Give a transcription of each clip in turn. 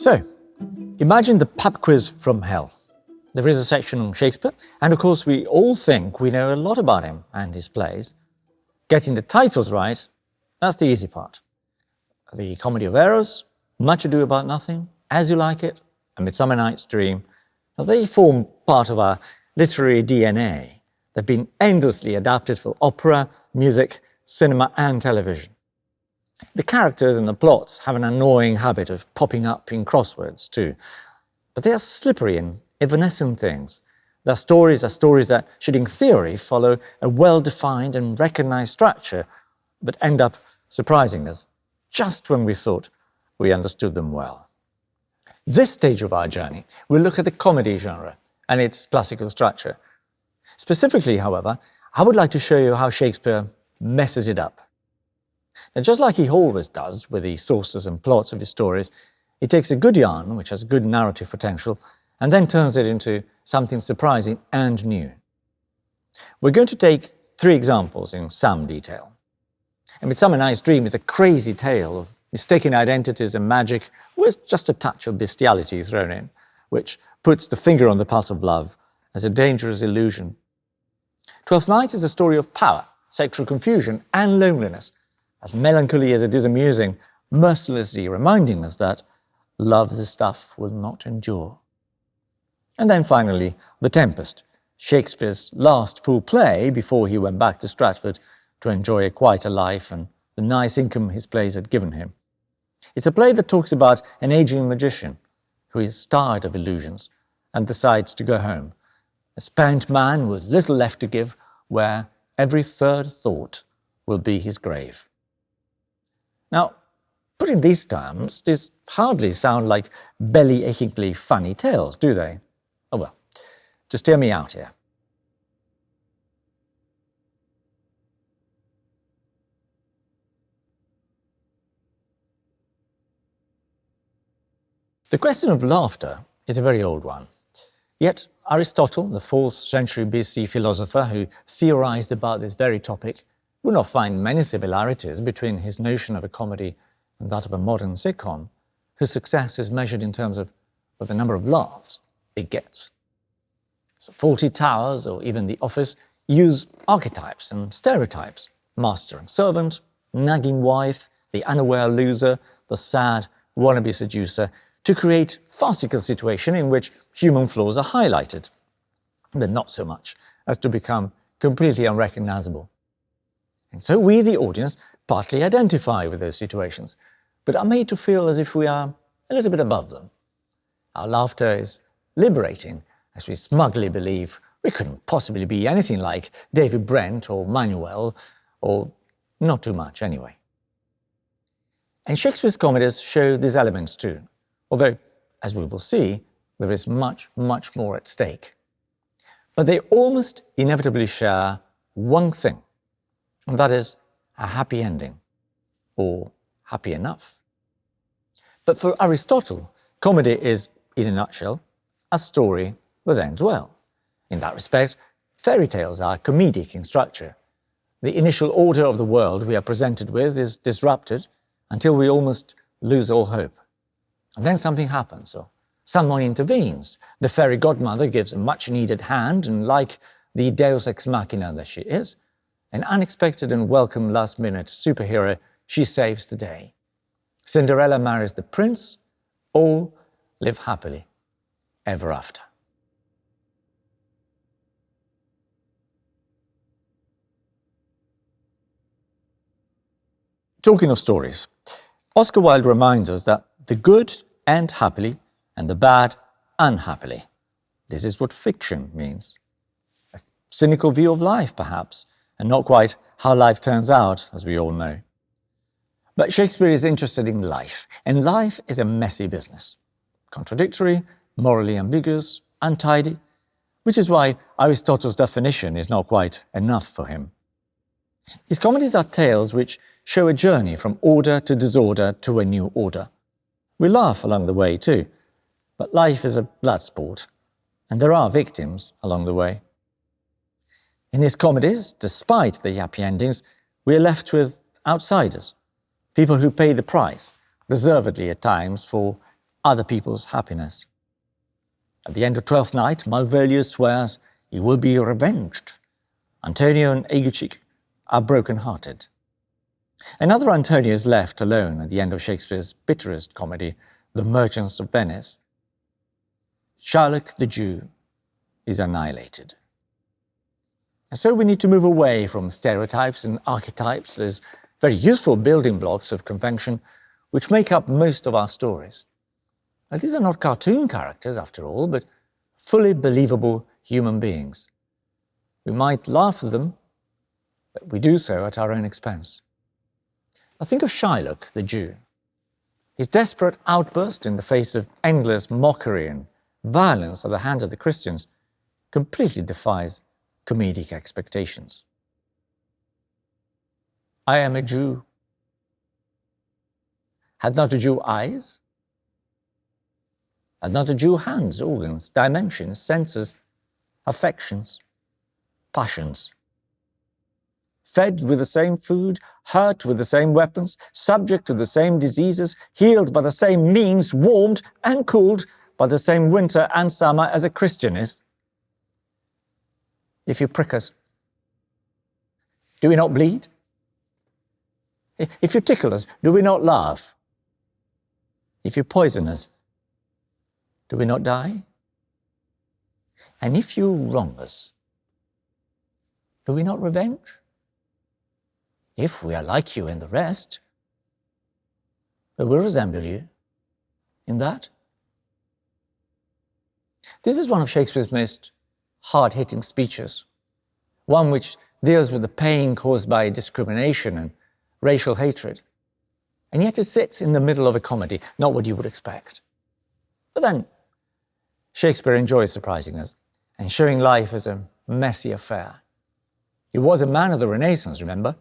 So, imagine the pub quiz from hell. There is a section on Shakespeare, and of course we all think we know a lot about him and his plays. Getting the titles right, that's the easy part. The Comedy of Errors, Much Ado About Nothing, As You Like It, A Midsummer Night's Dream, now they form part of our literary DNA. They've been endlessly adapted for opera, music, cinema and television. The characters and the plots have an annoying habit of popping up in crosswords too. But they are slippery and evanescent things. Their stories are stories that should in theory follow a well-defined and recognized structure, but end up surprising us just when we thought we understood them well. This stage of our journey will look at the comedy genre and its classical structure. Specifically, however, I would like to show you how Shakespeare messes it up. And just like he always does with the sources and plots of his stories, he takes a good yarn, which has good narrative potential, and then turns it into something surprising and new. We're going to take 3 examples in some detail. A Midsummer Night's Dream is a crazy tale of mistaken identities and magic with just a touch of bestiality thrown in, which puts the finger on the pulse of love as a dangerous illusion. Twelfth Night is a story of power, sexual confusion and loneliness, as melancholy as it is amusing, mercilessly reminding us that love's stuff will not endure. And then finally, The Tempest, Shakespeare's last full play before he went back to Stratford to enjoy a quieter life and the nice income his plays had given him. It's a play that talks about an aging magician who is tired of illusions and decides to go home, a spent man with little left to give, where every third thought will be his grave. Now, put in these terms, these hardly sound like belly-achingly funny tales, do they? Oh well, just hear me out here. The question of laughter is a very old one. Yet Aristotle, the 4th century BC philosopher who theorized about this very topic, would not find many similarities between his notion of a comedy and that of a modern sitcom, whose success is measured in terms of the number of laughs it gets. So Fawlty Towers or even The Office use archetypes and stereotypes, master and servant, nagging wife, the unaware loser, the sad wannabe seducer, to create farcical situations in which human flaws are highlighted, but not so much as to become completely unrecognizable. And so we, the audience, partly identify with those situations, but are made to feel as if we are a little bit above them. Our laughter is liberating, as we smugly believe we couldn't possibly be anything like David Brent or Manuel, or not too much anyway. And Shakespeare's comedies show these elements too, although, as we will see, there is much, much more at stake. But they almost inevitably share one thing, and that is a happy ending, or happy enough. But for Aristotle, comedy is, in a nutshell, a story that ends well. In that respect, fairy tales are comedic in structure. The initial order of the world we are presented with is disrupted until we almost lose all hope. And then something happens, or someone intervenes. The fairy godmother gives a much-needed hand, and like the deus ex machina that she is, an unexpected and welcome last-minute superhero, she saves the day. Cinderella marries the prince, all live happily ever after. Talking of stories, Oscar Wilde reminds us that the good end happily and the bad unhappily. This is what fiction means. A cynical view of life, perhaps, and not quite how life turns out, as we all know. But Shakespeare is interested in life, and life is a messy business. Contradictory, morally ambiguous, untidy, which is why Aristotle's definition is not quite enough for him. His comedies are tales which show a journey from order to disorder to a new order. We laugh along the way too, but life is a blood sport, and there are victims along the way. In his comedies, despite the happy endings, we are left with outsiders, people who pay the price, deservedly at times, for other people's happiness. At the end of Twelfth Night, Malvolio swears he will be revenged. Antonio and Aguchic are broken-hearted. Another Antonio is left alone at the end of Shakespeare's bitterest comedy, The Merchants of Venice. Shylock the Jew is annihilated. And so we need to move away from stereotypes and archetypes, those very useful building blocks of convention which make up most of our stories. Now, these are not cartoon characters, after all, but fully believable human beings. We might laugh at them, but we do so at our own expense. Now think of Shylock the Jew. His desperate outburst in the face of endless mockery and violence at the hands of the Christians completely defies comedic expectations. I am a Jew. Had not a Jew eyes? Had not a Jew hands, organs, dimensions, senses, affections, passions? Fed with the same food, hurt with the same weapons, subject to the same diseases, healed by the same means, warmed and cooled by the same winter and summer as a Christian is? If you prick us, do we not bleed? If you tickle us, do we not laugh? If you poison us, do we not die? And if you wrong us, do we not revenge? If we are like you and the rest, we will resemble you in that. This is one of Shakespeare's most hard-hitting speeches, one which deals with the pain caused by discrimination and racial hatred. And yet it sits in the middle of a comedy, not what you would expect. But then, Shakespeare enjoys surprising us and showing life as a messy affair. He was a man of the Renaissance, remember?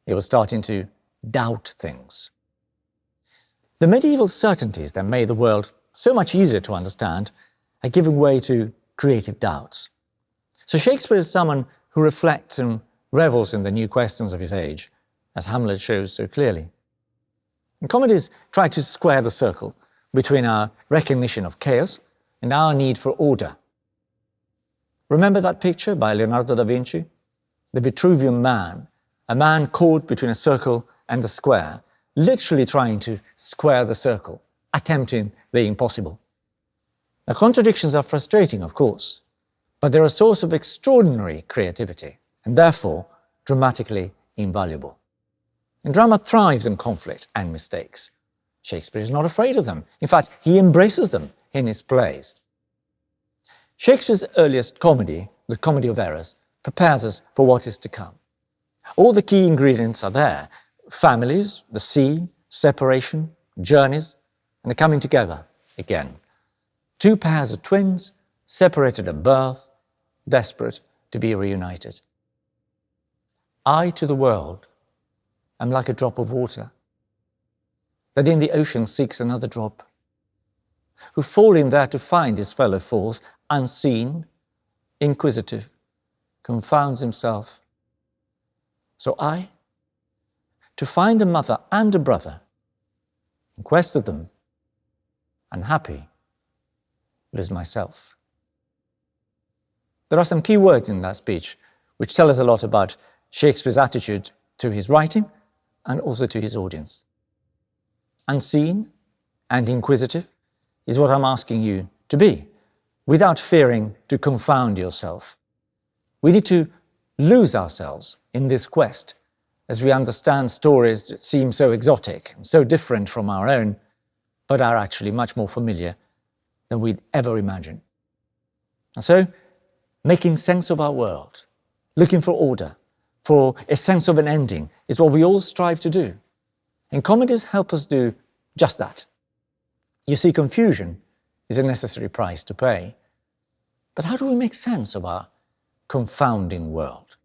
He was starting to doubt things. The medieval certainties that made the world so much easier to understand are giving way to creative doubts. So Shakespeare is someone who reflects and revels in the new questions of his age, as Hamlet shows so clearly. And comedies try to square the circle between our recognition of chaos and our need for order. Remember that picture by Leonardo da Vinci? The Vitruvian Man, a man caught between a circle and a square, literally trying to square the circle, attempting the impossible. Now, contradictions are frustrating, of course, but they're a source of extraordinary creativity and therefore dramatically invaluable. And drama thrives on conflict and mistakes. Shakespeare is not afraid of them. In fact, he embraces them in his plays. Shakespeare's earliest comedy, The Comedy of Errors, prepares us for what is to come. All the key ingredients are there: families, the sea, separation, journeys, and the coming together again. Two pairs of twins, separated at birth, desperate to be reunited. I to the world am like a drop of water that in the ocean seeks another drop, who falling there to find his fellow falls, unseen, inquisitive, confounds himself. So I, to find a mother and a brother, in quest of them, unhappy, lose myself. There are some key words in that speech which tell us a lot about Shakespeare's attitude to his writing and also to his audience. Unseen and inquisitive is what I'm asking you to be, without fearing to confound yourself. We need to lose ourselves in this quest as we understand stories that seem so exotic and so different from our own, but are actually much more familiar than we'd ever imagine. And so, making sense of our world, looking for order, for a sense of an ending, is what we all strive to do. And comedies help us do just that. You see, confusion is a necessary price to pay. But how do we make sense of our confounding world?